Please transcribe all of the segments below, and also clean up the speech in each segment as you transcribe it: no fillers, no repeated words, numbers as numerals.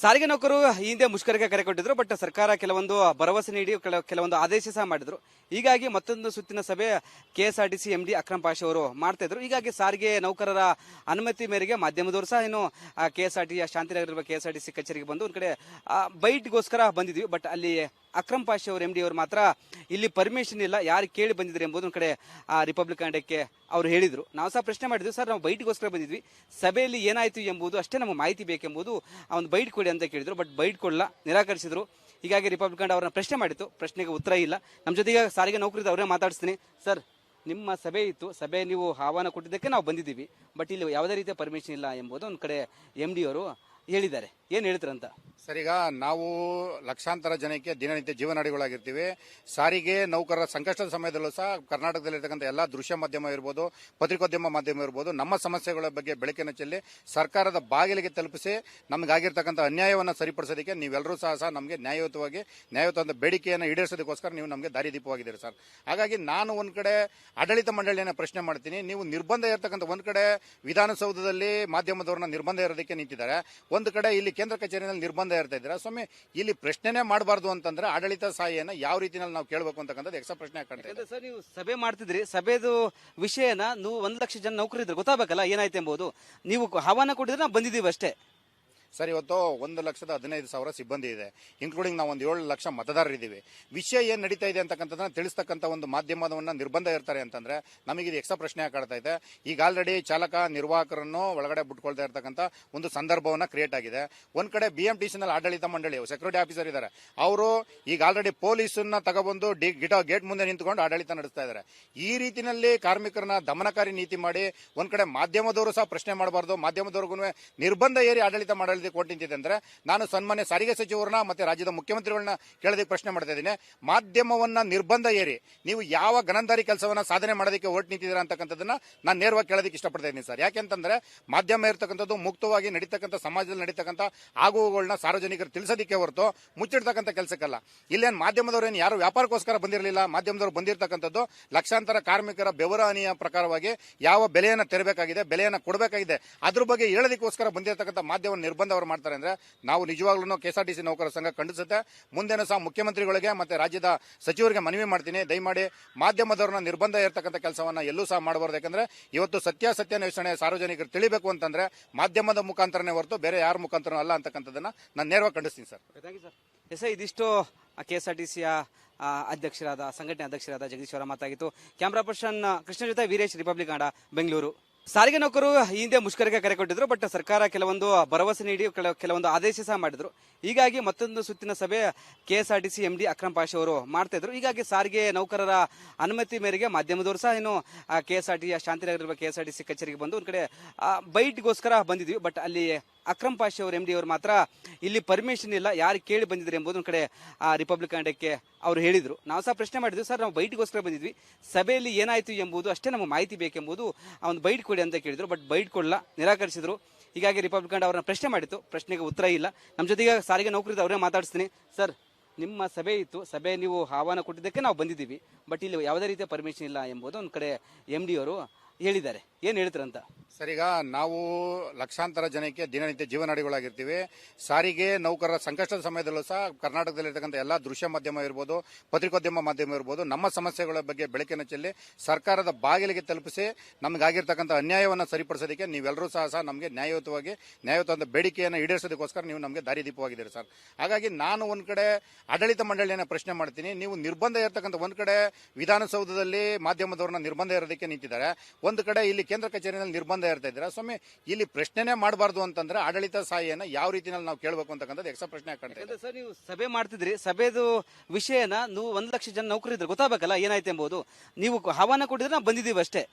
ಸಾರಿಗೆ ನೌಕರು ಈ ಹಿಂದೆ ಮುಷ್ಕರಕ್ಕೆ ಕರೆ ಕೊಟ್ಟಿದ್ರು. ಬಟ್ ಸರ್ಕಾರ ಕೆಲವೊಂದು ಭರವಸೆ ನೀಡಿ ಕೆಲವೊಂದು ಆದೇಶ ಸಹ ಮಾಡಿದ್ರು. ಹೀಗಾಗಿ ಮತ್ತೊಂದು ಸುತ್ತಿನ ಸಭೆ ಕೆಎಸ್ಆರ್ಟಿಸಿ ಎಂಡಿ ಅಕ್ರಮ್ ಪಾಷಾ ಅವರು ಮಾಡ್ತಾ ಇದ್ರು. ಹೀಗಾಗಿ ಸಾರಿಗೆ ನೌಕರರ ಅನುಮತಿ ಮೇರೆಗೆ ಮಾಧ್ಯಮದವರು ಸಹ ಇನ್ನು ಕೆಎಸ್ಆರ್ಟಿ ಶಾಂತಿನಗರ ಕೆಎಸ್ಆರ್ಟಿಸಿ ಕಚೇರಿಗೆ ಬಂದು ಒಂದ್ ಕಡೆ ಬೈಟ್ಗೋಸ್ಕರ ಬಂದಿದ್ವಿ. ಬಟ್ ಅಲ್ಲಿ ಅಕ್ರಮ್ ಪಾಷಾ ಅವರು ಎಂಡಿ ಅವರು ಮಾತ್ರ ಇಲ್ಲಿ ಪರ್ಮಿಷನ್ ಇಲ್ಲ, ಯಾರು ಕೇಳಿ ಬಂದಿದ್ರು ಎಂಬುದು ಒಂದ್ ಕಡೆ ರಿಪಬ್ಲಿಕ್ ಡೇಕ್ಕೆ ಅವರು ಹೇಳಿದ್ರು. ನಾವು ಸಹ ಪ್ರಶ್ನೆ ಮಾಡಿದ್ವಿ, ಸರ್ ನಾವು ಬೈಟ್ಗೋಸ್ಕರ ಬಂದಿದ್ವಿ, ಸಭೆಯಲ್ಲಿ ಏನಾಯ್ತು ಎಂಬುದು ಅಷ್ಟೇ ನಮಗೆ ಮಾಹಿತಿ ಬೇಕೆಂಬುದು ಒಂದು ಬೈಟ್ ಕೊಡಿ ಅಂತ ಕೇಳಿದ್ರು. ಬಟ್ ಬೈಟ್ ಕೊಡಲ್ಲ, ನಿರಾಕರಿಸಿದ್ರು. ಹೀಗಾಗಿ ರಿಪಬ್ಲಿಕ್ ಅವರನ್ನ ಪ್ರಶ್ನೆ ಮಾಡಿತ್ತು, ಪ್ರಶ್ನೆಗೆ ಉತ್ತರ ಇಲ್ಲ. ನಮ್ಮ ಜೊತೆಗೆ ಸಾರಿಗೆ ನೌಕರಿದ್ದು ಅವರೇ ಮಾತಾಡಿಸ್ತೀನಿ. ಸರ್, ನಿಮ್ಮ ಸಭೆ ಇತ್ತು, ಸಭೆ ನೀವು ಆಹ್ವಾನ ಕೊಟ್ಟಿದ್ದಕ್ಕೆ ನಾವು ಬಂದಿದ್ದೀವಿ, ಬಟ್ ಇಲ್ಲಿ ಯಾವುದೇ ರೀತಿಯ ಪರ್ಮಿಷನ್ ಇಲ್ಲ ಎಂಬುದು ಒಂದು ಕಡೆ ಎಂ ಡಿ ಅವರು ಹೇಳಿದ್ದಾರೆ. ಏನು ಹೇಳ್ತಾರಂತ? ಸರ್, ಈಗ ನಾವು ಲಕ್ಷಾಂತರ ಜನಕ್ಕೆ ದಿನನಿತ್ಯ ಜೀವನಾಡಿಗಳಾಗಿರ್ತೀವಿ. ಸಾರಿಗೆ ನೌಕರರ ಸಂಕಷ್ಟದ ಸಮಯದಲ್ಲೂ ಸಹ ಕರ್ನಾಟಕದಲ್ಲಿರ್ತಕ್ಕಂಥ ಎಲ್ಲ ದೃಶ್ಯ ಮಾಧ್ಯಮ ಇರ್ಬೋದು, ಪತ್ರಿಕೋದ್ಯಮ ಮಾಧ್ಯಮ ಇರ್ಬೋದು, ನಮ್ಮ ಸಮಸ್ಯೆಗಳ ಬಗ್ಗೆ ಬೆಳಕಿನ ಚೆಲ್ಲಿ ಸರ್ಕಾರದ ಬಾಗಿಲಿಗೆ ತಲುಪಿಸಿ ನಮಗಾಗಿರ್ತಕ್ಕಂಥ ಅನ್ಯಾಯವನ್ನು ಸರಿಪಡಿಸೋದಕ್ಕೆ ನೀವೆಲ್ಲರೂ ಸಹ ನಮಗೆ ನ್ಯಾಯಯುತವಾದ ಬೇಡಿಕೆಯನ್ನು ಈಡೇರಿಸೋದಕ್ಕೋಸ್ಕರ ನೀವು ನಮಗೆ ದಾರಿದೀಪವಾಗಿದ್ದೀರಿ ಸರ್. ಹಾಗಾಗಿ ನಾನು ಒಂದು ಕಡೆ ಆಡಳಿತ ಮಂಡಳಿಯನ್ನು ಪ್ರಶ್ನೆ ಮಾಡ್ತೀನಿ. ನೀವು ನಿರ್ಬಂಧ ಇರತಕ್ಕಂಥ ಒಂದು ಕಡೆ ವಿಧಾನಸೌಧದಲ್ಲಿ ಮಾಧ್ಯಮದವ್ರನ್ನ ನಿರ್ಬಂಧ ಇರೋದಕ್ಕೆ ನಿಂತಿದ್ದಾರೆ, ಒಂದು ಕಡೆ ಇಲ್ಲಿ ಕೇಂದ್ರ ಕಚೇರಿಯಲ್ಲಿ ನಿರ್ಬಂಧ ಇರ್ತಾ ಇದ್ದೀರಾ. ಸ್ವಾಮಿ, ಇಲ್ಲಿ ಪ್ರಶ್ನೆನೇ ಮಾಡಬಾರ್ದು ಅಂತಂದ್ರೆ ಆಡಳಿತ ಸಹಾಯನ ಯಾವ ರೀತಿಯಲ್ಲಿ ನಾವು ಕೇಳಬೇಕು ಅಂತಕ್ಕಂಥದ್ದು ಎಕ್ಸ್ಟ್ರಾ ಪ್ರಶ್ನೆ ಆಗ್ತದೆ. ಸರ್, ನೀವು ಸಭೆ ಮಾಡ್ತಿದ್ರಿ, ಸಭೆದು ವಿಷಯನ ನೀವು 1 ಲಕ್ಷ ಜನ ನೌಕರಿದ್ರು ಗೊತ್ತಾಗಬೇಕಲ್ಲ ಏನಾಯ್ತು ಎಂಬುದು. ನೀವು ಆಹ್ವಾನ ಕೊಟ್ಟಿದ್ರೆ ನಾವು ಬಂದಿದ್ದೀವಿ ಅಷ್ಟೇ. ಸರ್, ಇವತ್ತು 1,15,000 ಸಿಬ್ಬಂದಿ ಇದೆ, ಇನ್ಕ್ಲೂಡಿಂಗ್ ನಾವು ಒಂದು 7 ಲಕ್ಷ ಮತದಾರರಿದ್ದೀವಿ. ವಿಷಯ ಏನು ನಡೀತಾ ಇದೆ ಅಂತಕ್ಕಂಥದ್ದನ್ನ ತಿಳಿಸ್ತಕ್ಕಂಥ ಒಂದು ಮಾಧ್ಯಮವನ್ನ ನಿರ್ಬಂಧ ಇರ್ತಾರೆ ಅಂತಂದ್ರೆ ನಮಗೆ ಇದು ಎಕ್ಸ್ಟ್ರಾ ಪ್ರಶ್ನೆ ಕಾಡ್ತಾ ಇದೆ. ಈಗ ಆಲ್ರೆಡಿ ಚಾಲಕ ನಿರ್ವಾಹಕರನ್ನು ಒಳಗಡೆ ಬಿಟ್ಕೊಳ್ತಾ ಇರ್ತಕ್ಕಂಥ ಒಂದು ಸಂದರ್ಭವನ್ನ ಕ್ರಿಯೇಟ್ ಆಗಿದೆ. ಒಂದ್ ಕಡೆ BMTCನಲ್ಲಿ ಆಡಳಿತ ಮಂಡಳಿ ಸೆಕ್ಯೂರಿಟಿ ಆಫೀಸರ್ ಇದ್ದಾರೆ, ಅವರು ಈಗ ಆಲ್ರೆಡಿ ಪೊಲೀಸನ್ನ ತಗೊಬಂದು ಗೇಟ್ ಮುಂದೆ ನಿಂತ್ಕೊಂಡು ಆಡಳಿತ ನಡೆಸ್ತಾ ಇದ್ದಾರೆ. ಈ ರೀತಿಯಲ್ಲಿ ಕಾರ್ಮಿಕರನ್ನ ದಮನಕಾರಿ ನೀತಿ ಮಾಡಿ ಒಂದ್ ಕಡೆ ಮಾಧ್ಯಮದವರು ಸಹ ಪ್ರಶ್ನೆ ಮಾಡಬಾರ್ದು, ಮಾಧ್ಯಮದವ್ರಿಗೂ ನಿರ್ಬಂಧ ಏರಿ ಆಡಳಿತ ಮಾಡಲು ಕೊಟ್ಟಿದೆ ಅಂದ್ರೆ ನಾನು ಸನ್ಮಾನ್ಯ ಸಾರಿಗೆ ಸಚಿವರನ್ನ ಮತ್ತೆ ರಾಜ್ಯದ ಮುಖ್ಯಮಂತ್ರಿಗಳನ್ನ ಕೇಳೋದಕ್ಕೆ ಪ್ರಶ್ನೆ ಮಾಡ್ತಾ ಇದ್ದೀನಿ. ಮಾಧ್ಯಮವನ್ನ ನಿರ್ಬಂಧ ಏರಿ ನೀವು ಯಾವ ಗನಂದಾರಿ ಕೆಲಸವನ್ನ ಸಾಧನೆ ಮಾಡೋದಕ್ಕೆ ಓಟ್ ನಿಂತಿದ್ದೀರಾ ಅಂತಕ್ಕಂಥದ್ದನ್ನ ನಾನು ನೇರವಾಗಿ ಕೇಳೋದಕ್ಕೆ ಇಷ್ಟಪಡ್ತಾ ಇದ್ದೀನಿ ಸರ್. ಯಾಕೆಂತಂದ್ರೆ ಮಾಧ್ಯಮ ಇರತಕ್ಕಂಥದ್ದು ಮುಕ್ತವಾಗಿ ನಡೀತಕ್ಕಂಥ ಸಮಾಜದಲ್ಲಿ ನಡೀತಕ್ಕಂಥ ಆಗುವುಗಳನ್ನ ಸಾರ್ವಜನಿಕರು ತಿಳಿಸೋದಕ್ಕೆ ಹೊರತು ಮುಚ್ಚಿಡ್ತಕ್ಕಂಥ ಕೆಲಸಕ್ಕಲ್ಲ. ಇಲ್ಲೇನು ಮಾಧ್ಯಮದವರು ಏನು ಯಾರು ವ್ಯಾಪಾರಕ್ಕೋಸ್ಕರ ಬಂದಿರಲಿಲ್ಲ, ಮಾಧ್ಯಮದವರು ಬಂದಿರತಕ್ಕಂಥದ್ದು ಲಕ್ಷಾಂತರ ಕಾರ್ಮಿಕರ ಬೆವರಣಿಯ ಪ್ರಕಾರವಾಗಿ ಯಾವ ಬೆಲೆಯನ್ನು ತೆರಬೇಕಾಗಿದೆ, ಬೆಲೆಯನ್ನು ಕೊಡಬೇಕಾಗಿದೆ, ಅದ್ರ ಬಗ್ಗೆ ಹೇಳೋದಕ್ಕೋಸ್ಕರ ಬಂದಿರತಕ್ಕಂಥ ಮಾಧ್ಯಮ ನಿರ್ಬಂಧ ಅವರು ಮಾಡ್ತಾರೆ ಅಂದ್ರೆ ನಾವು ನಿಜವಾಗ್ಲೂ ಕೆಎಸ್ಆರ್ಟಿಸಿ ನೌಕರರ ಸಂಘ ಖಂಡಿಸುತ್ತೆ. ಮುಂದೆನೂ ಸಹ ಮುಖ್ಯಮಂತ್ರಿಗಳಿಗೆ ಮತ್ತೆ ರಾಜ್ಯದ ಸಚಿವರಿಗೆ ಮನವಿ ಮಾಡ್ತೀನಿ, ದಯಮಾಡಿ ಮಾಧ್ಯಮದವ್ರನ್ನ ನಿರ್ಬಂಧ ಇರತಕ್ಕಂಥ ಕೆಲಸವನ್ನ ಎಲ್ಲೂ ಸಹ ಮಾಡಬಾರ್ದು. ಯಾಕಂದ್ರೆ ಇವತ್ತು ಸತ್ಯಾನ್ವೇಷಣೆ ಸಾರ್ವಜನಿಕರು ತಿಳಿಬೇಕು ಅಂತಂದ್ರೆ ಮಾಧ್ಯಮದ ಮುಖಾಂತರನೇ ಹೊರತು ಬೇರೆ ಯಾರ ಮುಖಾಂತರ ಅಲ್ಲ ಅಂತಕ್ಕಂಥದ್ದನ್ನ ನಾನು ನೇರವಾಗಿ ಖಂಡಿಸ್ತೀನಿ ಸರ್. ಎಸ್, ಇದಿಷ್ಟು ಕೆಎಸ್ಆರ್ಟಿಸಿಯ ಅಧ್ಯಕ್ಷರಾದ ಸಂಘಟನೆ ಅಧ್ಯಕ್ಷರಾದ ಜಗದೀಶ್ ಅವರ ಮಾತಾಗಿತ್ತು. ಕ್ಯಾಮರಾ ಪರ್ಸನ್ ಕೃಷ್ಣ ಜೊತೆ ವೀರೇಶ್, ರಿಪಬ್ಲಿಕ್ ಕನ್ನಡ, ಬೆಂಗಳೂರು. ಸಾರಿಗೆ ನೌಕರು ಈ ಹಿಂದೆ ಮುಷ್ಕರಕ್ಕೆ ಕರೆ ಕೊಟ್ಟಿದ್ರು. ಬಟ್ ಸರ್ಕಾರ ಕೆಲವೊಂದು ಭರವಸೆ ನೀಡಿ ಕೆಲವೊಂದು ಆದೇಶ ಸಹ ಮಾಡಿದ್ರು. ಹೀಗಾಗಿ ಮತ್ತೊಂದು ಸುತ್ತಿನ ಸಭೆ ಕೆಎಸ್ಆರ್ಟಿಸಿ ಎಂಡಿ ಅಕ್ರಮ್ ಪಾಷಾ ಅವರು ಮಾಡ್ತಾ ಇದ್ರು. ಹೀಗಾಗಿ ಸಾರಿಗೆ ನೌಕರರ ಅನುಮತಿ ಮೇರೆಗೆ ಮಾಧ್ಯಮದವರು ಸಹ ಇನ್ನು ಕೆಎಸ್ಆರ್ಟಿ ಶಾಂತಿನಗರ ಕೆಎಸ್ಆರ್ಟಿಸಿ ಕಚೇರಿಗೆ ಬಂದು ಒಂದ್ ಕಡೆ ಬೈಟ್ಗೋಸ್ಕರ ಬಂದಿದ್ವಿ. ಬಟ್ ಅಲ್ಲಿ ಅಕ್ರಮ್ ಪಾಷಾ ಅವರು ಎಂಡಿ ಅವರು ಮಾತ್ರ ಇಲ್ಲಿ ಪರ್ಮಿಷನ್ ಇಲ್ಲ, ಯಾರು ಕೇಳಿ ಬಂದಿದ್ರು ಎಂಬುದು ಒಂದ್ ಕಡೆ ರಿಪಬ್ಲಿಕ್ ಡೇಕ್ಕೆ ಅವರು ಹೇಳಿದ್ರು. ನಾವು ಸಹ ಪ್ರಶ್ನೆ ಮಾಡಿದ್ವಿ, ಸರ್ ನಾವು ಬೈಟ್ಗೋಸ್ಕರ ಬಂದಿದ್ವಿ, ಸಭೆಯಲ್ಲಿ ಏನಾಯ್ತು ಎಂಬುದು ಅಷ್ಟೇ ನಮಗೆ ಮಾಹಿತಿ ಬೇಕೆಂಬುದು ಒಂದು ಬೈಟ್ ಕೊಡಿ ಅಂತ ಕೇಳಿದ್ರು. ಬಟ್ ಬೈಟ್ ಕೊಡಲ್ಲ, ನಿರಾಕರಿಸಿದ್ರು. ಹೀಗಾಗಿ ರಿಪಬ್ಲಿಕ್ ಅವರನ್ನ ಪ್ರಶ್ನೆ ಮಾಡಿತ್ತು, ಪ್ರಶ್ನೆಗೆ ಉತ್ತರ ಇಲ್ಲ. ನಮ್ಮ ಜೊತೆಗೆ ಸಾರಿಗೆ ನೌಕರಿದ್ದು ಅವರೇ ಮಾತಾಡಿಸ್ತೀನಿ. ಸರ್, ನಿಮ್ಮ ಸಭೆ ಇತ್ತು, ಸಭೆ ನೀವು ಆಹ್ವಾನ ಕೊಟ್ಟಿದ್ದಕ್ಕೆ ನಾವು ಬಂದಿದ್ದೀವಿ, ಬಟ್ ಇಲ್ಲಿ ಯಾವುದೇ ರೀತಿಯ ಪರ್ಮಿಷನ್ ಇಲ್ಲ ಎಂಬುದು ಒಂದು ಕಡೆ ಎಂ ಡಿ ಅವರು ಹೇಳಿದ್ದಾರೆ. ಏನು ಹೇಳ್ತಾರಂತ? ಸರ್, ಈಗ ನಾವು ಲಕ್ಷಾಂತರ ಜನಕ್ಕೆ ದಿನನಿತ್ಯ ಜೀವನಾಡಿಗಳಾಗಿರ್ತೀವಿ. ಸಾರಿಗೆ ನೌಕರರ ಸಂಕಷ್ಟದ ಸಮಯದಲ್ಲೂ ಸಹ ಕರ್ನಾಟಕದಲ್ಲಿರ್ತಕ್ಕಂಥ ಎಲ್ಲ ದೃಶ್ಯ ಮಾಧ್ಯಮ ಇರ್ಬೋದು, ಪತ್ರಿಕೋದ್ಯಮ ಮಾಧ್ಯಮ ಇರ್ಬೋದು, ನಮ್ಮ ಸಮಸ್ಯೆಗಳ ಬಗ್ಗೆ ಬೆಳಕಿನ ಚೆಲ್ಲಿ ಸರ್ಕಾರದ ಬಾಗಿಲಿಗೆ ತಲುಪಿಸಿ ನಮಗಾಗಿರ್ತಕ್ಕಂಥ ಅನ್ಯಾಯವನ್ನು ಸರಿಪಡಿಸೋದಕ್ಕೆ ನೀವೆಲ್ಲರೂ ಸಹ ನಮಗೆ ನ್ಯಾಯಯುತವಾದ ಬೇಡಿಕೆಯನ್ನು ಈಡೇರಿಸೋದಕ್ಕೋಸ್ಕರ ನೀವು ನಮಗೆ ದಾರಿದೀಪವಾಗಿದ್ದೀರಿ ಸರ್. ಹಾಗಾಗಿ ನಾನು ಒಂದು ಕಡೆ ಆಡಳಿತ ಮಂಡಳಿಯನ್ನು ಪ್ರಶ್ನೆ ಮಾಡ್ತೀನಿ. ನೀವು ನಿರ್ಬಂಧ ಇರತಕ್ಕಂಥ ಒಂದು ಕಡೆ ವಿಧಾನಸೌಧದಲ್ಲಿ ಮಾಧ್ಯಮದವ್ರನ್ನ ನಿರ್ಬಂಧ ಇರೋದಕ್ಕೆ ನಿಂತಿದ್ದಾರೆ, ಒಂದು ಕಡೆ ಇಲ್ಲಿ ಕೇಂದ್ರ ಕಚೇರಿಯಲ್ಲಿ ನಿರ್ಬಂಧ ಇರ್ತಾ ಇದ್ದೀರಾ. ಸ್ವಾಮಿ, ಇಲ್ಲಿ ಪ್ರಶ್ನೆನೇ ಮಾಡಬಾರ್ದು ಅಂತಂದ್ರೆ ಆಡಳಿತ ಸಹಾಯನ ಯಾವ ರೀತಿಯಲ್ಲಿ ನಾವು ಕೇಳಬೇಕು ಅಂತಕ್ಕಂಥದ್ದು ಎಕ್ಸ್ಟ್ರಾ ಪ್ರಶ್ನೆ ಆಗ್ತದೆ. ಸರ್, ನೀವು ಸಭೆ ಮಾಡ್ತಿದ್ರಿ, ಸಭೆದು ವಿಷಯನ ನೀವು 1 ಲಕ್ಷ ಜನ ನೌಕರಿದ್ರು ಗೊತ್ತಾಗಬೇಕಲ್ಲ ಏನಾಯ್ತು ಎಂಬುದು. ನೀವು ಆಹ್ವಾನ ಕೊಟ್ಟಿದ್ರೆ ನಾವು ಬಂದಿದ್ದೀವಿ ಅಷ್ಟೇ.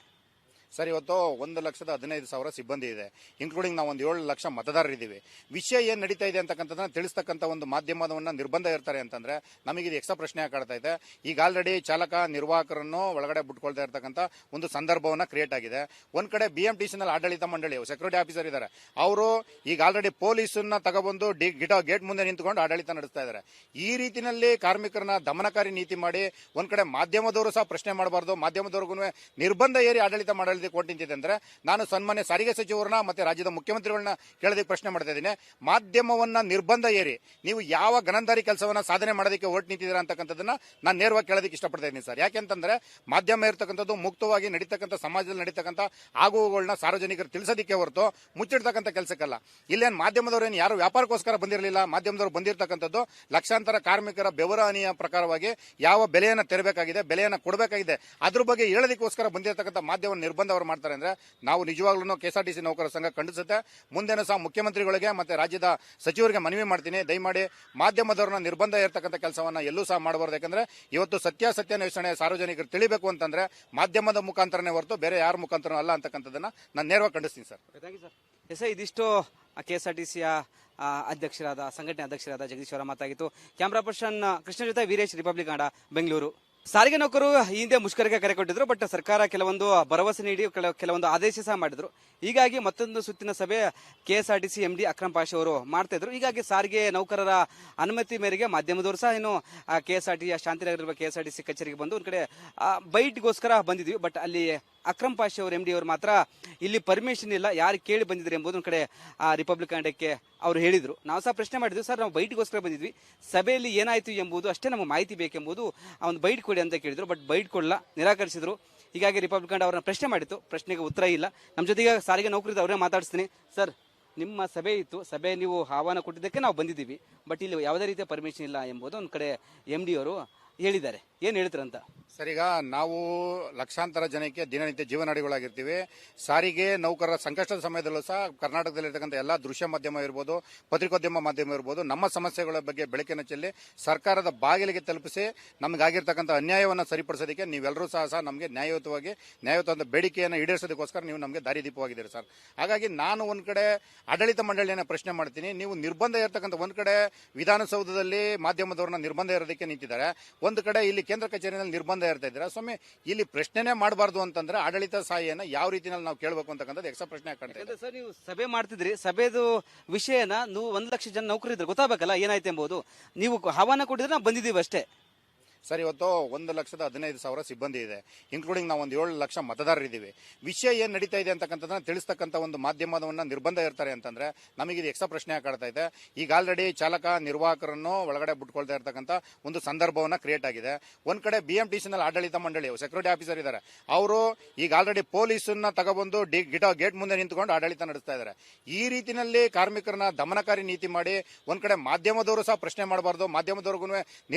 ಸರ್, ಇವತ್ತು 1,15,000 ಸಿಬ್ಬಂದಿ ಇದೆ, ಇನ್ಕ್ಲೂಡಿಂಗ್ ನಾವು ಒಂದು 7 ಲಕ್ಷ ಮತದಾರರಿದ್ದೀವಿ. ವಿಷಯ ಏನು ನಡೀತಾ ಇದೆ ಅಂತಕ್ಕಂಥದ್ದನ್ನ ತಿಳಿಸ್ತಕ್ಕಂಥ ಒಂದು ಮಾಧ್ಯಮವನ್ನ ನಿರ್ಬಂಧ ಇರ್ತಾರೆ ಅಂತಂದ್ರೆ ನಮಗೆ ಇದು ಎಕ್ಸ್ಟ್ರಾ ಪ್ರಶ್ನೆ ಕಾಡ್ತಾ ಇದೆ. ಈಗ ಆಲ್ರೆಡಿ ಚಾಲಕ ನಿರ್ವಾಹಕರನ್ನು ಒಳಗಡೆ ಬಿಟ್ಕೊಳ್ತಾ ಇರ್ತಕ್ಕಂಥ ಒಂದು ಸಂದರ್ಭವನ್ನ ಕ್ರಿಯೇಟ್ ಆಗಿದೆ. ಒಂದ್ ಕಡೆ BMTCನಲ್ಲಿ ಆಡಳಿತ ಮಂಡಳಿ ಸೆಕ್ಯೂರಿಟಿ ಆಫೀಸರ್ ಇದ್ದಾರೆ, ಅವರು ಈಗ ಆಲ್ರೆಡಿ ಪೊಲೀಸನ್ನ ತಗೊಬಂದು ಗೇಟ್ ಮುಂದೆ ನಿಂತ್ಕೊಂಡು ಆಡಳಿತ ನಡೆಸ್ತಾ ಇದ್ದಾರೆ. ಈ ರೀತಿಯಲ್ಲಿ ಕಾರ್ಮಿಕರನ್ನ ದಮನಕಾರಿ ನೀತಿ ಮಾಡಿ ಒಂದ್ ಕಡೆ ಮಾಧ್ಯಮದವರು ಸಹ ಪ್ರಶ್ನೆ ಮಾಡಬಾರ್ದು, ಮಾಧ್ಯಮದವ್ರಿಗೂ ನಿರ್ಬಂಧ ಏರಿ ಆಡಳಿತ ಮಾಡಲು ಮಾಡೋದಕ್ಕೆ ಕೊಟ್ಟು ನಿಂತಿದೆ ಅಂದ್ರೆ ನಾನು ಸನ್ಮಾನ್ಯ ಸಾರಿಗೆ ಸಚಿವರನ್ನ ಮತ್ತೆ ರಾಜ್ಯದ ಮುಖ್ಯಮಂತ್ರಿಗಳನ್ನ ಕೇಳೋದಕ್ಕೆ ಪ್ರಶ್ನೆ ಮಾಡ್ತಾ ಇದ್ದೀನಿ. ಮಾಧ್ಯಮವನ್ನ ನಿರ್ಬಂಧ ಏರಿ ನೀವು ಯಾವ ಗಣಂದಾರಿ ಕೆಲಸವನ್ನ ಸಾಧನೆ ಮಾಡೋದಕ್ಕೆ ಹೊರಟು ನಿಂತಿದ್ದೀರಾ ಅಂತಕ್ಕಂಥದ್ದನ್ನ ನಾನು ನೇರವಾಗಿ ಕೇಳೋದಕ್ಕೆ ಇಷ್ಟಪಡ್ತಾ ಇದ್ದೀನಿ ಸರ್. ಯಾಕೆಂತಂದ್ರೆ ಮಾಧ್ಯಮ ಇರ್ತಕ್ಕಂಥದ್ದು ಮುಕ್ತವಾಗಿ ನಡೀತಕ್ಕಂಥ ಸಮಾಜದಲ್ಲಿ ನಡೀತಕ್ಕಂಥ ಆಗುವುಗಳನ್ನ ಸಾರ್ವಜನಿಕರು ತಿಳಿಸೋದಕ್ಕೆ ಹೊರತು ಮುಚ್ಚಿಡ್ತಕ್ಕಂಥ ಕೆಲಸಕ್ಕಲ್ಲ. ಇಲ್ಲೇನು ಮಾಧ್ಯಮದವರು ಏನು ಯಾರು ವ್ಯಾಪಾರಕ್ಕೋಸ್ಕರ ಬಂದಿರಲಿಲ್ಲ. ಮಾಧ್ಯಮದವರು ಬಂದಿರತಕ್ಕಂಥದ್ದು ಲಕ್ಷಾಂತರ ಕಾರ್ಮಿಕರ ಬೆವರ ಹನಿಯ ಪ್ರಕಾರವಾಗಿ ಯಾವ ಬೆಲೆಯನ್ನು ತೆರಬೇಕಾಗಿದೆ, ಬೆಲೆಯನ್ನು ಕೊಡಬೇಕಾಗಿದೆ, ಅದ್ರ ಬಗ್ಗೆ ಹೇಳೋದಕ್ಕೋಸ್ಕರ ಬಂದಿರತಕ್ಕಂಥ ಮಾಧ್ಯಮ ನಿರ್ಬಂಧ ಅವರು ಮಾಡ್ತಾರೆ ಅಂದ್ರೆ ನಾವು ನಿಜವಾಗ್ಲೂ ಕೆಎಸ್ಆರ್ಟಿಸಿ ನೌಕರರ ಸಂಘ ಖಂಡಿಸುತ್ತೆ. ಮುಂದೆನೂ ಸಹ ಮುಖ್ಯಮಂತ್ರಿಗಳಿಗೆ ಮತ್ತೆ ರಾಜ್ಯದ ಸಚಿವರಿಗೆ ಮನವಿ ಮಾಡ್ತೀನಿ, ದಯಮಾಡಿ ಮಾಧ್ಯಮದವರನ್ನ ನಿರ್ಬಂಧ ಇರತಕ್ಕಂಥ ಕೆಲಸವನ್ನ ಎಲ್ಲೂ ಸಹ ಮಾಡಬಾರ್ದು. ಯಾಕಂದ್ರೆ ಇವತ್ತು ಸತ್ಯಾನ್ವೇಷಣೆ ಸಾರ್ವಜನಿಕರು ತಿಳಿಬೇಕು ಅಂತಂದ್ರೆ ಮಾಧ್ಯಮದ ಮುಖಾಂತರನೇ ಹೊರತು ಬೇರೆ ಯಾರ ಮುಖಾಂತರ ಅಲ್ಲ ಅಂತಕ್ಕಂಥದ್ದನ್ನ ನಾನು ನೇರವಾಗಿ ಖಂಡಿಸ್ತೀನಿ ಸರ್. ಎಸ್ ಇದಿಷ್ಟು ಕೆಎಸ್ಆರ್ಟಿಸಿಯ ಅಧ್ಯಕ್ಷರಾದ ಸಂಘಟನೆ ಅಧ್ಯಕ್ಷರಾದ ಜಗದೀಶ್ ಅವರ ಮಾತಾಗಿತ್ತು. ಕ್ಯಾಮ್ರಾ ಪರ್ಸನ್ ಕೃಷ್ಣ ಜೊತೆ ವೀರೇಶ್, ರಿಪಬ್ಲಿಕ್ ಕನ್ನಡ, ಬೆಂಗಳೂರು. ಸಾರಿಗೆ ನೌಕರು ಈ ಹಿಂದೆ ಮುಷ್ಕರಕ್ಕೆ ಕರೆ ಕೊಟ್ಟಿದ್ರು, ಬಟ್ ಸರ್ಕಾರ ಕೆಲವೊಂದು ಭರವಸೆ ನೀಡಿ ಕೆಲವೊಂದು ಆದೇಶ ಸಹ ಮಾಡಿದ್ರು. ಹೀಗಾಗಿ ಮತ್ತೊಂದು ಸುತ್ತಿನ ಸಭೆ ಕೆಎಸ್ಆರ್ಟಿಸಿ ಎಂಡಿ ಅಕ್ರಮ್ ಪಾಷಾ ಅವರು ಮಾಡ್ತಾ ಇದ್ರು. ಹೀಗಾಗಿ ಸಾರಿಗೆ ನೌಕರರ ಅನುಮತಿ ಮೇರೆಗೆ ಮಾಧ್ಯಮದವರು ಸಹ ಏನು ಕೆಎಸ್ಆರ್ಟಿಸಿ ಶಾಂತಿನಗರ ಕೆಎಸ್ಆರ್ಟಿಸಿ ಕಚೇರಿಗೆ ಬಂದು ಒಂದ್ ಕಡೆ ಬೈಟ್ಗೋಸ್ಕರ ಬಂದಿದ್ವಿ. ಬಟ್ ಅಲ್ಲಿ ಅಕ್ರಮ್ ಪಾಷಾ ಅವರು ಎಂಡಿ ಅವರು ಮಾತ್ರ ಇಲ್ಲಿ ಪರ್ಮಿಷನ್ ಇಲ್ಲ, ಯಾರು ಕೇಳಿ ಬಂದಿದ್ರು ಎಂಬುದು ಒಂದು ಕಡೆ ರಿಪಬ್ಲಿಕ್ ಕನ್ನಡಕ್ಕೆ ಅವರು ಹೇಳಿದ್ರು. ನಾವು ಸಹ ಪ್ರಶ್ನೆ ಮಾಡಿದ್ವಿ, ಸರ್ ನಾವು ಬೈಟ್ಗೋಸ್ಕರ ಬಂದಿದ್ವಿ, ಸಭೆಯಲ್ಲಿ ಏನಾಯ್ತು ಎಂಬುದು ಅಷ್ಟೇ ನಮಗೆ ಮಾಹಿತಿ ಬೇಕೆಂಬುದು ಒಂದು ಬೈಟ್ ಕೊಡಿ ಅಂತ ಕೇಳಿದ್ರು. ಬಟ್ ಬೈಟ್ ಕೊಡಲ್ಲ, ನಿರಾಕರಿಸಿದ್ರು. ಹೀಗಾಗಿ ರಿಪಬ್ಲಿಕ್ ಕನ್ನಡ ಅವರನ್ನ ಪ್ರಶ್ನೆ ಮಾಡಿತ್ತು, ಪ್ರಶ್ನೆಗೆ ಉತ್ತರ ಇಲ್ಲ. ನಮ್ಮ ಜೊತೆಗೆ ಸಾರಿಗೆ ನೌಕರಿದ್ದು ಅವರೇ ಮಾತಾಡಿಸ್ತೀನಿ. ಸರ್, ನಿಮ್ಮ ಸಭೆ ಇತ್ತು, ಸಭೆ ನೀವು ಆಹ್ವಾನ ಕೊಟ್ಟಿದ್ದಕ್ಕೆ ನಾವು ಬಂದಿದ್ದೀವಿ, ಬಟ್ ಇಲ್ಲಿ ಯಾವುದೇ ರೀತಿಯ ಪರ್ಮಿಷನ್ ಇಲ್ಲ ಎಂಬುದು ಒಂದು ಕಡೆ ಎಂಡಿ ಅವರು ಹೇಳಿದ್ದಾರೆ. ಏನು ಹೇಳ್ತೀರಂತ ಸರ್? ಈಗ ನಾವು ಲಕ್ಷಾಂತರ ಜನಕ್ಕೆ ದಿನನಿತ್ಯ ಜೀವನಾಡಿಗಳಾಗಿರ್ತೀವಿ. ಸಾರಿಗೆ ನೌಕರರ ಸಂಕಷ್ಟದ ಸಮಯದಲ್ಲೂ ಸಹ ಕರ್ನಾಟಕದಲ್ಲಿರ್ತಕ್ಕಂಥ ಎಲ್ಲ ದೃಶ್ಯ ಮಾಧ್ಯಮ ಇರ್ಬೋದು, ಪತ್ರಿಕೋದ್ಯಮ ಮಾಧ್ಯಮ ಇರ್ಬೋದು, ನಮ್ಮ ಸಮಸ್ಯೆಗಳ ಬಗ್ಗೆ ಬೆಳಕಿನ ಚೆಲ್ಲಿ ಸರ್ಕಾರದ ಬಾಗಿಲಿಗೆ ತಲುಪಿಸಿ ನಮಗಾಗಿರ್ತಕ್ಕಂಥ ಅನ್ಯಾಯವನ್ನು ಸರಿಪಡಿಸೋದಕ್ಕೆ ನೀವೆಲ್ಲರೂ ಸಹ ನಮಗೆ ನ್ಯಾಯಯುತವಾದ ಬೇಡಿಕೆಯನ್ನು ಈಡೇರಿಸೋದಕ್ಕೋಸ್ಕರ ನೀವು ನಮಗೆ ದಾರಿದೀಪವಾಗಿದ್ದೀರಿ ಸರ್. ಹಾಗಾಗಿ ನಾನು ಒಂದು ಕಡೆ ಆಡಳಿತ ಮಂಡಳಿಯನ್ನು ಪ್ರಶ್ನೆ ಮಾಡ್ತೀನಿ. ನೀವು ನಿರ್ಬಂಧ ಇರತಕ್ಕಂಥ ಒಂದು ಕಡೆ ವಿಧಾನಸೌಧದಲ್ಲಿ ಮಾಧ್ಯಮದವ್ರನ್ನ ನಿರ್ಬಂಧ ಇರೋದಕ್ಕೆ ನಿಂತಿದ್ದಾರೆ, ಒಂದು ಕಡೆ ಇಲ್ಲಿ ಕೇಂದ್ರ ಕಚೇರಿಯಲ್ಲಿ ನಿರ್ಬಂಧ ಇರ್ತಾ ಇದ್ದೀರಾ. ಸ್ವಾಮಿ, ಇಲ್ಲಿ ಪ್ರಶ್ನೆನೇ ಮಾಡಬಾರ್ದು ಅಂತಂದ್ರೆ ಆಡಳಿತ ಸಾಹಿಯನ್ನ ಯಾವ ರೀತಿಯಲ್ಲಿ ನಾವು ಕೇಳಬೇಕು ಅಂತಕ್ಕಂಥದ್ದು ಎಕ್ಸ್ಟ್ರಾ ಪ್ರಶ್ನೆ ಆಗ್ತದೆ ಸರ್. ನೀವು ಸಭೆ ಮಾಡ್ತಿದ್ರಿ, ಸಭೆದು ವಿಷಯನ ನೀವು 1 ಲಕ್ಷ ಜನ ನೌಕರು ಇದ್ರೆ ಗೊತ್ತಾಗಬೇಕಲ್ಲ ಏನಾಯ್ತು ಎಂಬುದು. ನೀವು ಆಹ್ವಾನ ಕೊಟ್ಟಿದ್ರೆ ನಾವು ಬಂದಿದ್ದೀವಿ ಅಷ್ಟೇ ಸರ್. ಇವತ್ತು 1,15,000 ಸಿಬ್ಬಂದಿ ಇದೆ, ಇನ್ಕ್ಲೂಡಿಂಗ್ ನಾವು 7 ಲಕ್ಷ ಮತದಾರರಿದ್ದೀವಿ. ವಿಷಯ ಏನ್ ನಡೀತಾ ಇದೆ ಅಂತಕ್ಕಂಥದ್ದನ್ನ ತಿಳಿಸ್ತಕ್ಕಂಥ ಒಂದು ಮಾಧ್ಯಮವನ್ನ ನಿರ್ಬಂಧ ಇರ್ತಾರೆ ಅಂತಂದ್ರೆ ನಮಗೆ ಇದು ಎಕ್ಸ್ಟ್ರಾ ಪ್ರಶ್ನೆ ಕಾಡ್ತಾ ಇದೆ. ಈಗ ಆಲ್ರೆಡಿ ಚಾಲಕ ನಿರ್ವಾಹಕರನ್ನು ಒಳಗಡೆ ಬಿಟ್ಕೊಳ್ತಾ ಇರ್ತಕ್ಕಂಥ ಒಂದು ಸಂದರ್ಭವನ್ನ ಕ್ರಿಯೇಟ್ ಆಗಿದೆ. ಒಂದ್ ಕಡೆ ಬಿಎಂಟಿಸಿನಲ್ಲಿ ಆಡಳಿತ ಮಂಡಳಿ ಸೆಕ್ಯೂರಿಟಿ ಆಫೀಸರ್ ಇದ್ದಾರೆ, ಅವರು ಈಗ ಆಲ್ರೆಡಿ ಪೊಲೀಸನ್ನ ತಗೊಬಂದು ಗೇಟ್ ಮುಂದೆ ನಿಂತ್ಕೊಂಡು ಆಡಳಿತ ನಡೆಸ್ತಾ ಇದ್ದಾರೆ. ಈ ರೀತಿಯಲ್ಲಿ ಕಾರ್ಮಿಕರನ್ನ ದಮನಕಾರಿ ನೀತಿ ಮಾಡಿ ಒಂದ್ ಕಡೆ ಮಾಧ್ಯಮದವರು ಸಹ ಪ್ರಶ್ನೆ ಮಾಡಬಾರ್ದು, ಮಾಧ್ಯಮದವ್ರಿಗೂ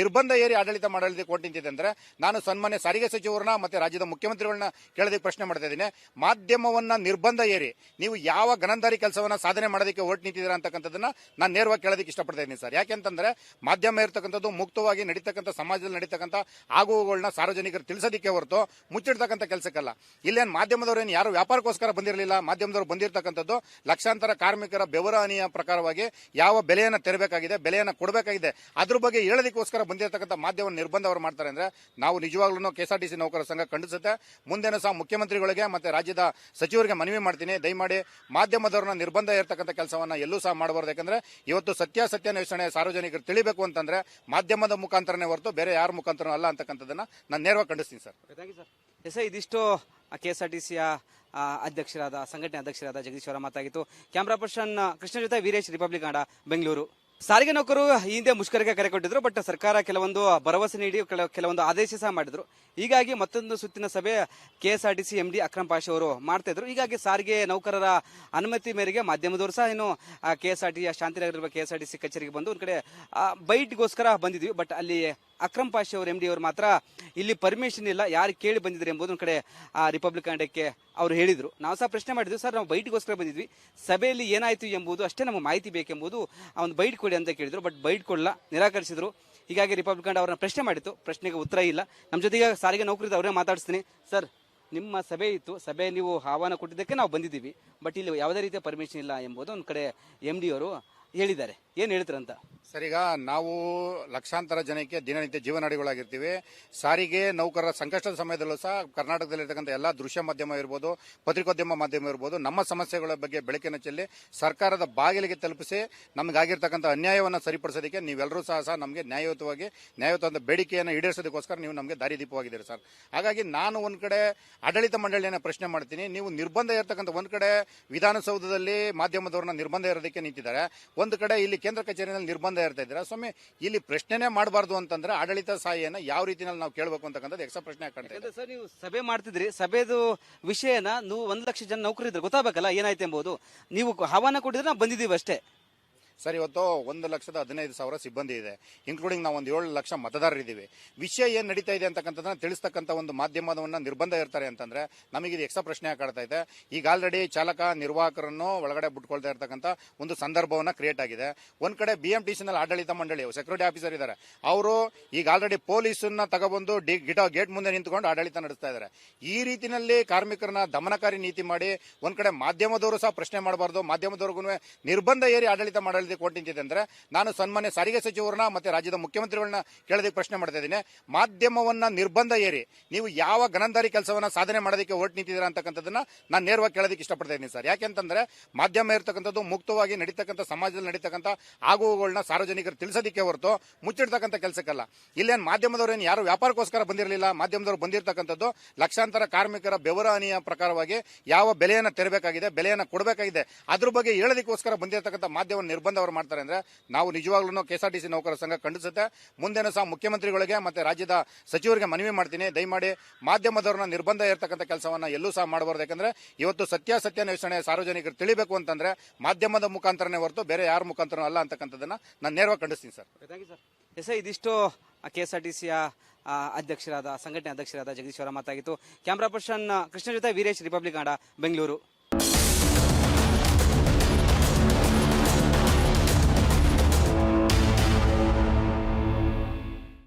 ನಿರ್ಬಂಧ ಏರಿ ಆಡಳಿತ ಮಾಡಲು ಕೊಟ್ಟು ನಿಂತಿದೆ ಅಂದ್ರೆ ನಾನು ಸನ್ಮಾನ್ಯ ಸಾರಿಗೆ ಸಚಿವರನ್ನ ಮತ್ತೆ ರಾಜ್ಯದ ಮುಖ್ಯಮಂತ್ರಿಗಳನ್ನ ಕೇಳೋದಕ್ಕೆ ಪ್ರಶ್ನೆ ಮಾಡ್ತಾ ಇದ್ದೀನಿ. ಮಾಧ್ಯಮವನ್ನ ನಿರ್ಬಂಧ ಏರಿ ನೀವು ಯಾವ ಗಣಂದಾರಿ ಕೆಲಸವನ್ನ ಸಾಧನೆ ಮಾಡೋದಕ್ಕೆ ಹೊರಟು ನಿಂತಿದ್ದೀರಾ ಅಂತಕ್ಕಂಥದ್ದನ್ನ ನಾನು ನೇರವಾಗಿ ಕೇಳೋದಕ್ಕೆ ಇಷ್ಟಪಡ್ತಾ ಇದ್ದೀನಿ ಸರ್. ಯಾಕೆಂತಂದ್ರೆ ಮಾಧ್ಯಮ ಇರ್ತಕ್ಕಂಥದ್ದು ಮುಕ್ತವಾಗಿ ನಡೀತಕ್ಕಂಥ ಸಮಾಜದಲ್ಲಿ ನಡೀತಕ್ಕಂಥ ಆಗುವುಗಳನ್ನ ಸಾರ್ವಜನಿಕರು ತಿಳಿಸೋದಕ್ಕೆ ಹೊರತು ಮುಚ್ಚಿಡ್ತಕ್ಕಂಥ ಕೆಲಸಕ್ಕಲ್ಲ. ಇಲ್ಲೇನು ಮಾಧ್ಯಮದವರು ಏನು ಯಾರು ವ್ಯಾಪಾರಕ್ಕೋಸ್ಕರ ಬಂದಿರಲಿಲ್ಲ. ಮಾಧ್ಯಮದವರು ಬಂದಿರತಕ್ಕಂಥದ್ದು ಲಕ್ಷಾಂತರ ಕಾರ್ಮಿಕರ ಬೆವರ ಹನಿಯ ಪ್ರಕಾರವಾಗಿ ಯಾವ ಬೆಲೆಯನ್ನು ತೆರಬೇಕಾಗಿದೆ, ಬೆಲೆಯನ್ನು ಕೊಡಬೇಕಾಗಿದೆ, ಅದ್ರ ಬಗ್ಗೆ ಹೇಳೋದಕ್ಕೋಸ್ಕರ ಬಂದಿರತಕ್ಕಂಥ ಮಾಧ್ಯಮ ನಿರ್ಬಂಧ ಅವರು ಮಾಡ್ತಾರೆ ಅಂದ್ರೆ ನಾವು ನಿಜವಾಗ್ಲೂ ಕೆಎಸ್ಆರ್ಟಿಸಿ ನೌಕರರ ಸಂಘ ಖಂಡಿಸುತ್ತೆ. ಮುಂದೆನೂ ಸಹ ಮುಖ್ಯಮಂತ್ರಿಗಳಿಗೆ ಮತ್ತೆ ರಾಜ್ಯದ ಸಚಿವರಿಗೆ ಮನವಿ ಮಾಡ್ತೀನಿ, ದಯಮಾಡಿ ಮಾಧ್ಯಮದವರನ್ನ ನಿರ್ಬಂಧ ಇರತಕ್ಕಂಥ ಕೆಲಸವನ್ನ ಎಲ್ಲೂ ಸಹ ಮಾಡಬಾರ್ದು. ಯಾಕಂದ್ರೆ ಇವತ್ತು ಸತ್ಯಾನ್ವೇಷಣೆ ಸಾರ್ವಜನಿಕರು ತಿಳಿಬೇಕು ಅಂತಂದ್ರೆ ಮಾಧ್ಯಮದ ಮುಖಾಂತರನೇ ಹೊರತು ಬೇರೆ ಯಾರ ಮುಖಾಂತರ ಅಲ್ಲ ಅಂತಕ್ಕಂಥದ್ದನ್ನ ನಾನು ನೇರವಾಗಿ ಖಂಡಿಸ್ತೀನಿ ಸರ್. ಎಸ್ ಇದಿಷ್ಟು ಕೆಎಸ್ಆರ್ಟಿಸಿಯ ಅಧ್ಯಕ್ಷರಾದ ಸಂಘಟನೆ ಅಧ್ಯಕ್ಷರಾದ ಜಗದೀಶ್ ಅವರ ಮಾತಾಗಿತ್ತು. ಕ್ಯಾಮ್ರಾ ಪರ್ಸನ್ ಕೃಷ್ಣ ಜೊತೆ ವೀರೇಶ್, ರಿಪಬ್ಲಿಕ್ ಕನ್ನಡ, ಬೆಂಗಳೂರು. ಸಾರಿಗೆ ನೌಕರು ಈ ಹಿಂದೆ ಮುಷ್ಕರಕ್ಕೆ ಕರೆ ಕೊಟ್ಟಿದ್ರು, ಬಟ್ ಸರ್ಕಾರ ಕೆಲವೊಂದು ಭರವಸೆ ನೀಡಿ ಕೆಲವೊಂದು ಆದೇಶ ಸಹ ಮಾಡಿದ್ರು. ಹೀಗಾಗಿ ಮತ್ತೊಂದು ಸುತ್ತಿನ ಸಭೆ ಕೆಎಸ್ಆರ್ಟಿಸಿ ಎಂಡಿ ಅಕ್ರಮ್ ಪಾಷಾ ಅವರು ಮಾಡ್ತಾ ಇದ್ರು. ಹೀಗಾಗಿ ಸಾರಿಗೆ ನೌಕರರ ಅನುಮತಿ ಮೇರೆಗೆ ಮಾಧ್ಯಮದವರು ಸಹ ಏನು ಕೆಎಸ್ಆರ್ಟಿಸಿ ಶಾಂತಿನಗರ ಕೆಎಸ್ಆರ್ಟಿಸಿ ಕಚೇರಿಗೆ ಬಂದು ಒಂದ್ ಕಡೆ ಬೈಟ್ಗೋಸ್ಕರ ಬಂದಿದ್ವಿ. ಬಟ್ ಅಲ್ಲಿ ಅಕ್ರಮ್ ಪಾಷಾ ಅವರು ಎಂಡಿ ಅವರು ಮಾತ್ರ ಇಲ್ಲಿ ಪರ್ಮಿಷನ್ ಇಲ್ಲ, ಯಾರು ಕೇಳಿ ಬಂದಿದ್ರು ಎಂಬುದು ಒಂದು ಕಡೆ ರಿಪಬ್ಲಿಕ್ ಕನ್ನಡಕ್ಕೆ ಅವರು ಹೇಳಿದ್ರು. ನಾವು ಸಹ ಪ್ರಶ್ನೆ ಮಾಡಿದ್ವಿ, ಸರ್ ನಾವು ಬೈಟ್ಗೋಸ್ಕರ ಬಂದಿದ್ವಿ, ಸಭೆಯಲ್ಲಿ ಏನಾಯ್ತು ಎಂಬುದು ಅಷ್ಟೇ ನಮಗೆ ಮಾಹಿತಿ ಬೇಕೆಂಬುದು ಒಂದು ಬೈಟ್ ಕೊಡಿ ಅಂತ ಕೇಳಿದ್ರು. ಬಟ್ ಬೈಟ್ ಕೊಡಲ್ಲ, ನಿರಾಕರಿಸಿದ್ರು. ಹೀಗಾಗಿ ರಿಪಬ್ಲಿಕ್ ಕನ್ನಡ ಅವರನ್ನ ಪ್ರಶ್ನೆ ಮಾಡಿತ್ತು, ಪ್ರಶ್ನೆಗೆ ಉತ್ತರ ಇಲ್ಲ. ನಮ್ಮ ಜೊತೆಗೆ ಸಾರಿಗೆ ನೌಕರಿದ್ದು ಅವರೇ ಮಾತಾಡಿಸ್ತೀನಿ. ಸರ್, ನಿಮ್ಮ ಸಭೆ ಇತ್ತು, ಸಭೆ ನೀವು ಆಹ್ವಾನ ಕೊಟ್ಟಿದ್ದಕ್ಕೆ ನಾವು ಬಂದಿದ್ದೀವಿ, ಬಟ್ ಇಲ್ಲಿ ಯಾವುದೇ ರೀತಿಯ ಪರ್ಮಿಷನ್ ಇಲ್ಲ ಎಂಬುದು ಒಂದು ಕಡೆ ಎಂಡಿ ಅವರು ಹೇಳಿದ್ದಾರೆ. ಏನು ಹೇಳ್ತೀರಂತ? ಸರ್, ಈಗ ನಾವು ಲಕ್ಷಾಂತರ ಜನಕ್ಕೆ ದಿನನಿತ್ಯ ಜೀವನಾಡಿಗಳಾಗಿರ್ತೀವಿ. ಸಾರಿಗೆ ನೌಕರರ ಸಂಕಷ್ಟದ ಸಮಯದಲ್ಲೂ ಸಹ ಕರ್ನಾಟಕದಲ್ಲಿರ್ತಕ್ಕಂಥ ಎಲ್ಲ ದೃಶ್ಯ ಮಾಧ್ಯಮ ಇರ್ಬೋದು, ಪತ್ರಿಕೋದ್ಯಮ ಮಾಧ್ಯಮ ಇರ್ಬೋದು, ನಮ್ಮ ಸಮಸ್ಯೆಗಳ ಬಗ್ಗೆ ಬೆಳಕಿನ ಚೆಲ್ಲಿ ಸರ್ಕಾರದ ಬಾಗಿಲಿಗೆ ತಲುಪಿಸಿ ನಮಗಾಗಿರ್ತಕ್ಕಂಥ ಅನ್ಯಾಯವನ್ನು ಸರಿಪಡಿಸೋದಕ್ಕೆ ನೀವೆಲ್ಲರೂ ಸಹ ನಮಗೆ ನ್ಯಾಯಯುತವಾದ ಬೇಡಿಕೆಯನ್ನು ಈಡೇರಿಸೋದಕ್ಕೋಸ್ಕರ ನೀವು ನಮಗೆ ದಾರಿದೀಪವಾಗಿದ್ದೀರಿ ಸರ್. ಹಾಗಾಗಿ ನಾನು ಒಂದು ಕಡೆ ಆಡಳಿತ ಮಂಡಳಿಯನ್ನು ಪ್ರಶ್ನೆ ಮಾಡ್ತೀನಿ. ನೀವು ನಿರ್ಬಂಧ ಇರತಕ್ಕಂಥ ಒಂದು ಕಡೆ ವಿಧಾನಸೌಧದಲ್ಲಿ ಮಾಧ್ಯಮದವ್ರನ್ನ ನಿರ್ಬಂಧ ಇರೋದಕ್ಕೆ ನಿಂತಿದ್ದಾರೆ, ಒಂದು ಕಡೆ ಇಲ್ಲಿ ಕೇಂದ್ರ ಕಚೇರಿಯಲ್ಲಿ ನಿರ್ಬಂಧ ಇರ್ತಾ ಇದ್ದೀರಾ. ಸ್ವಾಮಿ, ಇಲ್ಲಿ ಪ್ರಶ್ನೆನೇ ಮಾಡಬಾರ್ದು ಅಂತಂದ್ರೆ ಆಡಳಿತ ಸಾಹಿಯನ್ನ ಯಾವ ರೀತಿಯಲ್ಲಿ ನಾವು ಕೇಳಬೇಕು ಅಂತಕ್ಕಂಥದ್ದು ಎಕ್ಸ್ಟ್ರಾ ಪ್ರಶ್ನೆ ಕಾಣ್ತಾ ಇದೆ. ಸರ್, ನೀವು ಸಭೆ ಮಾಡ್ತಿದ್ರಿ, ಸಭೆದು ವಿಷಯನ ನೀವು 1 ಲಕ್ಷ ಜನ ನೌಕರಿದ್ರು ಗೊತ್ತಾಗಬೇಕಲ್ಲ ಏನಾಯ್ತು ಎಂಬುದು. ನೀವು ಆಹ್ವಾನ ಕೊಟ್ಟಿದ್ರೆ ನಾವು ಬಂದಿದ್ದೀವಿ ಅಷ್ಟೇ. ಸರ್, ಇವತ್ತು 1,15,000 ಸಿಬ್ಬಂದಿ ಇದೆ, ಇನ್ಕ್ಲೂಡಿಂಗ್ ನಾವು ಒಂದು 7 ಲಕ್ಷ ಮತದಾರರಿದ್ದೀವಿ. ವಿಷಯ ಏನು ನಡೀತಾ ಇದೆ ಅಂತಕ್ಕಂಥದ್ದನ್ನ ತಿಳಿಸ್ತಕ್ಕಂಥ ಒಂದು ಮಾಧ್ಯಮದವನ್ನ ನಿರ್ಬಂಧ ಇರ್ತಾರೆ ಅಂತಂದ್ರೆ ನಮಗೆ ಇದು ಎಕ್ಸ್ಟ್ರಾ ಪ್ರಶ್ನೆ ಕಾಡ್ತಾ ಇದೆ. ಈಗ ಆಲ್ರೆಡಿ ಚಾಲಕ ನಿರ್ವಾಹಕರನ್ನು ಒಳಗಡೆ ಬಿಟ್ಕೊಳ್ತಾ ಇರ್ತಕ್ಕಂಥ ಒಂದು ಸಂದರ್ಭವನ್ನ ಕ್ರಿಯೇಟ್ ಆಗಿದೆ. ಒಂದ್ ಕಡೆ BMTC ಆಡಳಿತ ಮಂಡಳಿ ಸೆಕ್ಯೂರಿಟಿ ಆಫೀಸರ್ ಇದ್ದಾರೆ, ಅವರು ಈಗ ಆಲ್ರೆಡಿ ಪೊಲೀಸನ್ನ ತಗೊಬಂದು ಗೇಟ್ ಮುಂದೆ ನಿಂತ್ಕೊಂಡು ಆಡಳಿತ ನಡೆಸ್ತಾ ಇದ್ದಾರೆ. ಈ ರೀತಿಯಲ್ಲಿ ಕಾರ್ಮಿಕರನ್ನ ದಮನಕಾರಿ ನೀತಿ ಮಾಡಿ ಒಂದ್ ಕಡೆ ಮಾಧ್ಯಮದವರು ಸಹ ಪ್ರಶ್ನೆ ಮಾಡಬಾರ್ದು, ಮಾಧ್ಯಮದವ್ರಿಗೂ ನಿರ್ಬಂಧ ಏರಿ ಆಡಳಿತ ಮಾಡಲು ಕೋರ್ಟ್ ನಿಂತಿದೆ ಅಂದ್ರೆ ನಾನು ಸನ್ಮಾನ್ಯ ಸಾರಿಗೆ ಸಚಿವರನ್ನ ಮತ್ತೆ ರಾಜ್ಯದ ಮುಖ್ಯಮಂತ್ರಿಗಳನ್ನ ಕೇಳೋದಕ್ಕೆ ಪ್ರಶ್ನೆ ಮಾಡ್ತಾ ಇದ್ದೀನಿ. ಮಾಧ್ಯಮವನ್ನ ನಿರ್ಬಂಧ ಏರಿ ನೀವು ಯಾವ ಗನಂದಾರಿ ಕೆಲಸವನ್ನ ಸಾಧನೆ ಮಾಡೋದಕ್ಕೆ ಓಟ್ ನಿಂತಿದ್ದೀರಾ ಅಂತಕ್ಕಂಥದ್ದನ್ನ ನಾನು ನೇರವಾಗಿ ಕೇಳೋದಕ್ಕೆ ಇಷ್ಟಪಡ್ತಾ ಇದ್ದೀನಿ ಸರ್. ಯಾಕೆಂತಂದ್ರೆ ಮಾಧ್ಯಮ ಇರ್ತಕ್ಕಂಥದ್ದು ಮುಕ್ತವಾಗಿ ನಡೀತಕ್ಕಂಥ ಸಮಾಜದಲ್ಲಿ ನಡೀತಕ್ಕಂಥ ಆಗುವುಗಳನ್ನ ಸಾರ್ವಜನಿಕರು ತಿಳಿಸೋದಕ್ಕೆ ಹೊರತು ಮುಚ್ಚಿಡ್ತಕ್ಕಂಥ ಕೆಲಸಕ್ಕಲ್ಲ. ಇಲ್ಲೇನು ಮಾಧ್ಯಮದವ್ರು ಏನು ಯಾರು ವ್ಯಾಪಾರಕ್ಕೋಸ್ಕರ ಬಂದಿರಲಿಲ್ಲ. ಮಾಧ್ಯಮದವರು ಬಂದಿರತಕ್ಕಂಥದ್ದು ಲಕ್ಷಾಂತರ ಕಾರ್ಮಿಕರ ಬೆವರಾನಿಯ ಪ್ರಕಾರವಾಗಿ ಯಾವ ಬೆಲೆಯನ್ನು ತೆರಬೇಕಾಗಿದೆ, ಬೆಲೆಯನ್ನು ಕೊಡಬೇಕಾಗಿದೆ, ಅದ್ರ ಬಗ್ಗೆ ಹೇಳೋದಕ್ಕೋಸ್ಕರ ಬಂದಿರತಕ್ಕಂಥ ಮಾಧ್ಯಮ ನಿರ್ಬಂಧ ಅವರು ಮಾಡ್ತಾರೆ ಅಂದ್ರೆ ನಾವು ನಿಜವಾಗ್ಲೂ KSRTC ನೌಕರರ ಸಂಘ ಖಂಡಿಸುತ್ತೆ. ಮುಂದೆನೂ ಸಹ ಮುಖ್ಯಮಂತ್ರಿಗಳಿಗೆ ಮತ್ತೆ ರಾಜ್ಯದ ಸಚಿವರಿಗೆ ಮನವಿ ಮಾಡ್ತೀನಿ, ದಯಮಾಡಿ ಮಾಧ್ಯಮದವ್ರನ್ನ ನಿರ್ಬಂಧ ಇರತಕ್ಕಂಥ ಕೆಲಸವನ್ನ ಎಲ್ಲೂ ಸಹ ಮಾಡಬಾರ್ದು. ಯಾಕಂದ್ರೆ ಇವತ್ತು ಸತ್ಯಾನ್ವೇಷಣೆ ಸಾರ್ವಜನಿಕರು ತಿಳಿಬೇಕು ಅಂತಂದ್ರೆ ಮಾಧ್ಯಮದ ಮುಖಾಂತರನೇ ಹೊರತು ಬೇರೆ ಯಾರ ಮುಖಾಂತರ ಅಲ್ಲ ಅಂತಕ್ಕಂಥದ್ದನ್ನ ನಾನು ನೇರವಾಗಿ ಖಂಡಿಸ್ತೀನಿ ಸರ್. ಎಸ್ ಇದಿಷ್ಟು KSRTCಯ ಸಂಘಟನೆ ಅಧ್ಯಕ್ಷರಾದ ಜಗದೀಶ್ ಅವರ ಮಾತಾಗಿತ್ತು. ಕ್ಯಾಮ್ರಾ ಪರ್ಸನ್ ಕೃಷ್ಣ ಜೊತೆ ವೀರೇಶ್, ರಿಪಬ್ಲಿಕ್ ಕನ್ನಡ, ಬೆಂಗಳೂರು.